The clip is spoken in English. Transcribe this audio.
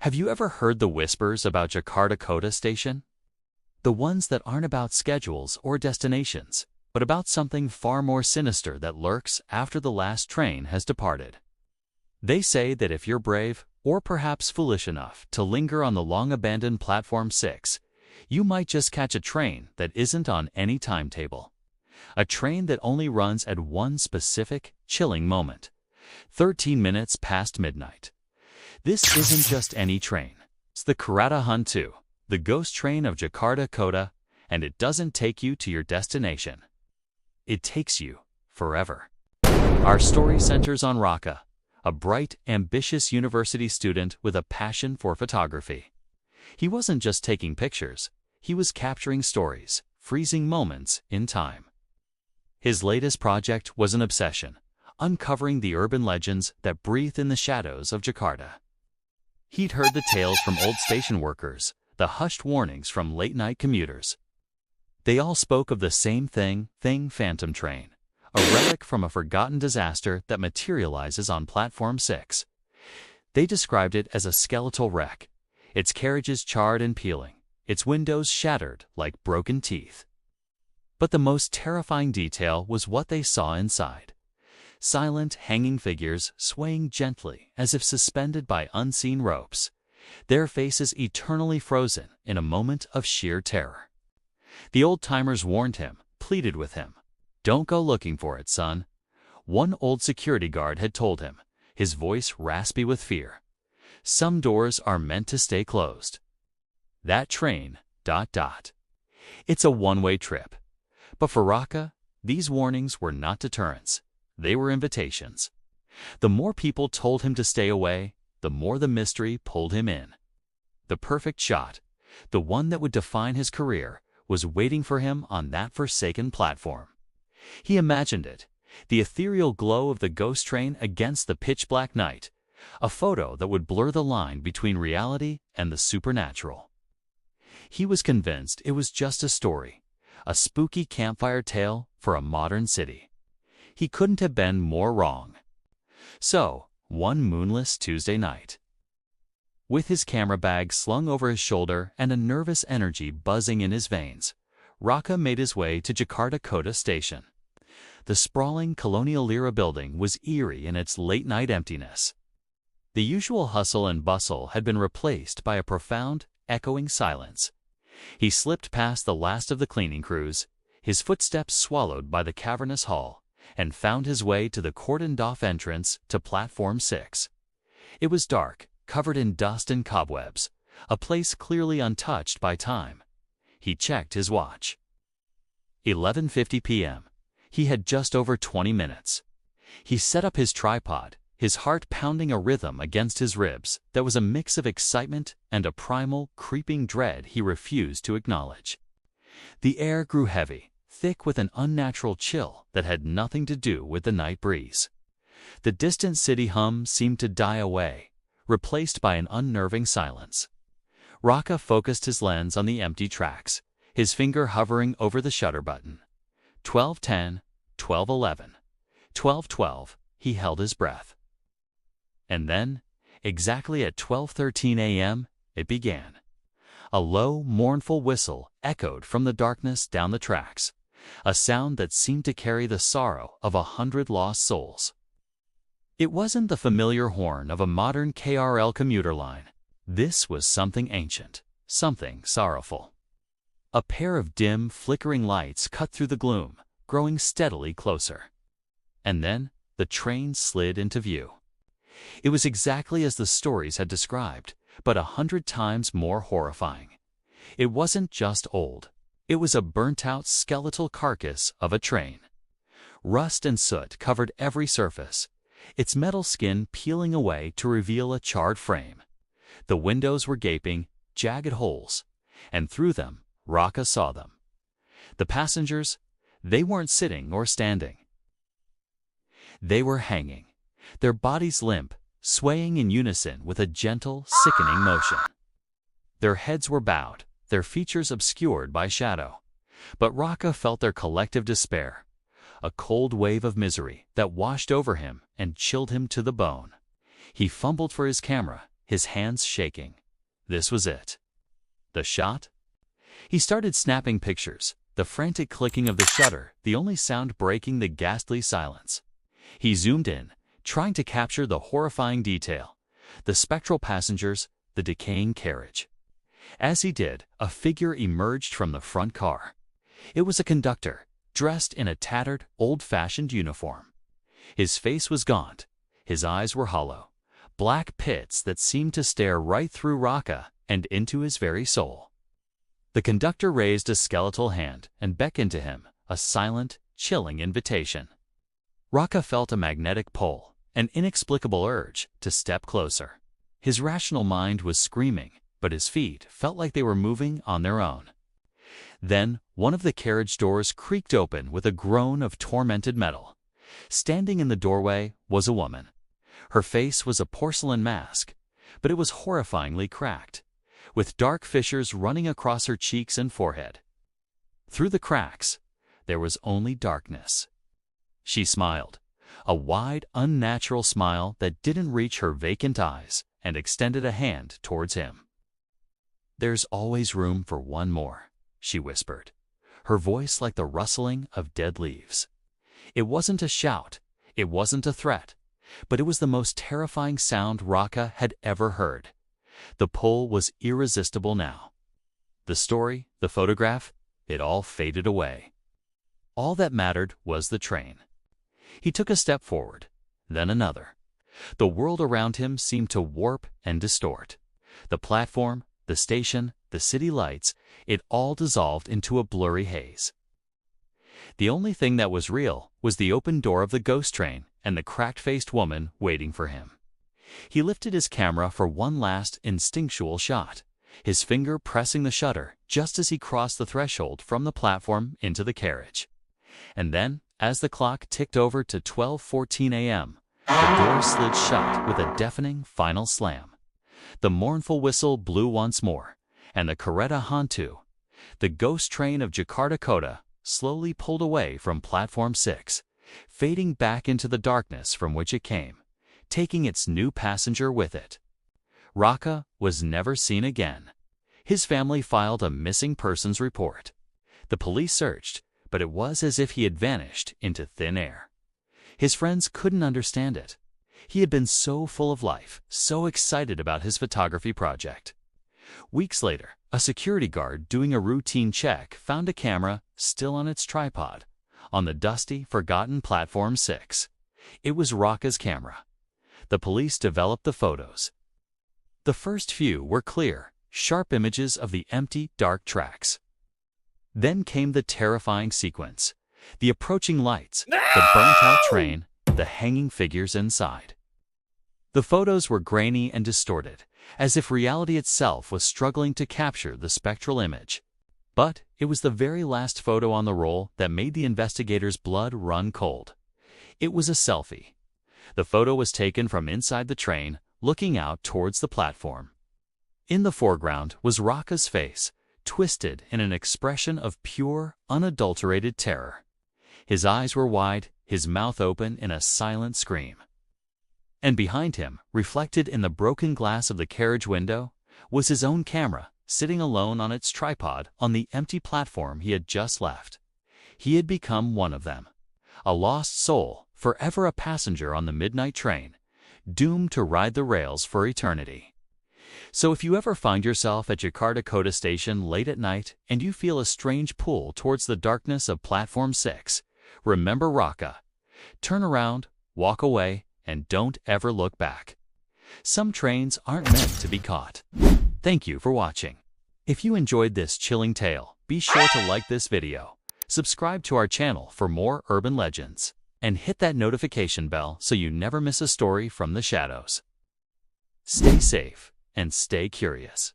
Have you ever heard the whispers about Jakarta Kota Station? The ones that aren't about schedules or destinations, but about something far more sinister that lurks after the last train has departed. They say that if you're brave, or perhaps foolish enough, to linger on the long-abandoned Platform 6, you might just catch a train that isn't on any timetable. A train that only runs at one specific, chilling moment, 13 minutes past midnight. This isn't just any train. It's the KERETA HANTU, the ghost train of Jakarta Kota, and it doesn't take you to your destination. It takes you forever. Our story centers on Raka, a bright, ambitious university student with a passion for photography. He wasn't just taking pictures, he was capturing stories, freezing moments in time. His latest project was an obsession, uncovering the urban legends that breathe in the shadows of Jakarta. He'd heard the tales from old station workers, the hushed warnings from late-night commuters. They all spoke of the same thing, phantom train, a relic from a forgotten disaster that materializes on Platform 6. They described it as a skeletal wreck, its carriages charred and peeling, its windows shattered like broken teeth. But the most terrifying detail was what they saw inside. Silent, hanging figures swaying gently as if suspended by unseen ropes, their faces eternally frozen in a moment of sheer terror. The old-timers warned him, pleaded with him. "Don't go looking for it, son," one old security guard had told him, his voice raspy with fear. "Some doors are meant to stay closed. That train, ... It's a one-way trip." But for Raka, these warnings were not deterrents. They were invitations. The more people told him to stay away, the more the mystery pulled him in. The perfect shot, the one that would define his career, was waiting for him on that forsaken platform. He imagined it, the ethereal glow of the ghost train against the pitch-black night, a photo that would blur the line between reality and the supernatural. He was convinced it was just a story, a spooky campfire tale for a modern city. He couldn't have been more wrong. So, one moonless Tuesday night, with his camera bag slung over his shoulder and a nervous energy buzzing in his veins, Raka made his way to Jakarta Kota Station. The sprawling colonial-era building was eerie in its late-night emptiness. The usual hustle and bustle had been replaced by a profound, echoing silence. He slipped past the last of the cleaning crews, his footsteps swallowed by the cavernous hall, and found his way to the cordoned-off entrance to Platform 6. It was dark, covered in dust and cobwebs, a place clearly untouched by time. He checked his watch. 11:50 p.m. He had just over 20 minutes. He set up his tripod, his heart pounding a rhythm against his ribs that was a mix of excitement and a primal, creeping dread he refused to acknowledge. The air grew heavy, thick with an unnatural chill that had nothing to do with the night breeze. The distant city hum seemed to die away, replaced by an unnerving silence. Raka focused his lens on the empty tracks, his finger hovering over the shutter button. 12:10, 12:11, 12:12, he held his breath. And then, exactly at 12:13 a.m., it began. A low, mournful whistle echoed from the darkness down the tracks, a sound that seemed to carry the sorrow of 100 lost souls. It wasn't the familiar horn of a modern KRL commuter line. This was something ancient, something sorrowful. A pair of dim, flickering lights cut through the gloom, growing steadily closer. And then, the train slid into view. It was exactly as the stories had described, but 100 times more horrifying. It wasn't just old. It was a burnt-out skeletal carcass of a train. Rust and soot covered every surface, its metal skin peeling away to reveal a charred frame. The windows were gaping, jagged holes, and through them, Raka saw them. The passengers, they weren't sitting or standing. They were hanging, their bodies limp, swaying in unison with a gentle, sickening motion. Their heads were bowed, their features obscured by shadow. But Raka felt their collective despair, a cold wave of misery that washed over him and chilled him to the bone. He fumbled for his camera, his hands shaking. This was it. The shot? He started snapping pictures, the frantic clicking of the shutter, the only sound breaking the ghastly silence. He zoomed in, trying to capture the horrifying detail, the spectral passengers, the decaying carriage. As he did, a figure emerged from the front car. It was a conductor, dressed in a tattered, old-fashioned uniform. His face was gaunt, his eyes were hollow, black pits that seemed to stare right through Raka and into his very soul. The conductor raised a skeletal hand and beckoned to him, a silent, chilling invitation. Raka felt a magnetic pull, an inexplicable urge to step closer. His rational mind was screaming, but his feet felt like they were moving on their own. Then one of the carriage doors creaked open with a groan of tormented metal. Standing in the doorway was a woman. Her face was a porcelain mask, but it was horrifyingly cracked, with dark fissures running across her cheeks and forehead. Through the cracks, there was only darkness. She smiled, a wide, unnatural smile that didn't reach her vacant eyes, and extended a hand towards him. "There's always room for one more," she whispered, her voice like the rustling of dead leaves. It wasn't a shout, it wasn't a threat, but it was the most terrifying sound Raka had ever heard. The pull was irresistible now. The story, the photograph, it all faded away. All that mattered was the train. He took a step forward, then another. The world around him seemed to warp and distort. The platform, the station, the city lights, it all dissolved into a blurry haze. The only thing that was real was the open door of the ghost train and the cracked-faced woman waiting for him. He lifted his camera for one last instinctual shot, his finger pressing the shutter just as he crossed the threshold from the platform into the carriage. And then, as the clock ticked over to 12:14 a.m., the door slid shut with a deafening final slam. The mournful whistle blew once more, and the KERETA HANTU, the ghost train of Jakarta Kota, slowly pulled away from Platform 6, fading back into the darkness from which it came, taking its new passenger with it. Raka was never seen again. His family filed a missing persons report. The police searched, but it was as if he had vanished into thin air. His friends couldn't understand it. He had been so full of life, so excited about his photography project. Weeks later, a security guard doing a routine check found a camera, still on its tripod, on the dusty, forgotten Platform 6. It was Raka's camera. The police developed the photos. The first few were clear, sharp images of the empty, dark tracks. Then came the terrifying sequence, the approaching lights, the burnt-out train, the hanging figures inside. The photos were grainy and distorted, as if reality itself was struggling to capture the spectral image. But it was the very last photo on the roll that made the investigators' blood run cold. It was a selfie. The photo was taken from inside the train, looking out towards the platform. In the foreground was Raka's face, twisted in an expression of pure, unadulterated terror. His eyes were wide, his mouth open in a silent scream. And behind him, reflected in the broken glass of the carriage window, was his own camera, sitting alone on its tripod on the empty platform he had just left. He had become one of them, a lost soul, forever a passenger on the midnight train, doomed to ride the rails for eternity. So if you ever find yourself at Jakarta Kota Station late at night and you feel a strange pull towards the darkness of Platform 6, remember Raka. Turn around, walk away, and don't ever look back. Some trains aren't meant to be caught. Thank you for watching. If you enjoyed this chilling tale, be sure to like this video, subscribe to our channel for more urban legends, and hit that notification bell so you never miss a story from the shadows. Stay safe and stay curious.